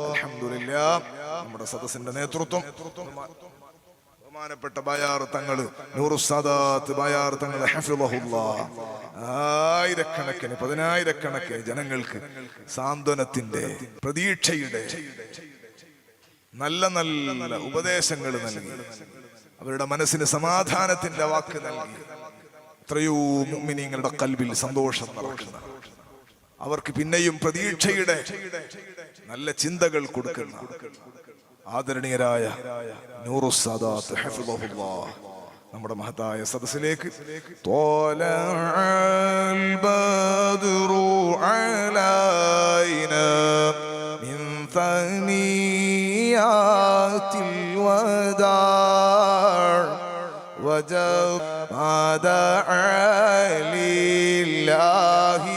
അൽഹംദുലില്ലാഹ് നമ്മുടെ സദസ്സിന്റെ നേതൃത്വം ബഹുമാനപ്പെട്ട ബയാർ തങ്ങള് നൂറുസ്സാദാത്ത് ബയാർ തങ്ങള് ഹഫിളഹുല്ലാഹ് ആയിരക്കണക്കിന് പതിനായിരക്കണക്കിന് ജനങ്ങൾക്ക് സാന്ത്വനത്തിന്റെ പ്രതീക്ഷയുടെ നല്ല നല്ല ഉപദേശങ്ങൾ നൽകി അവരുടെ മനസ്സിന് സമാധാനത്തിന്റെ വാക്ക് നൽകി എത്രയോ മുഅ്മിനീങ്ങളുടെ ഖൽബിൽ സന്തോഷം നിറക്കുന്ന അവർക്ക് പിന്നെയും പ്രതീക്ഷയുടെ നല്ല ചിന്തകൾ കൊടുക്കുന്ന ആദരണീയരായ നൂറുസ്സാദാത്ത് ഹഫിളഹുല്ലാഹ് നമ്മുടെ മഹത്തായ സദസ്സിലേക്ക് ത്വലഅൽ ബദ്റു അലൈനാ മിൻ തനിയാത്തിൽ വദാഅ വജഅ ലല്ലാഹി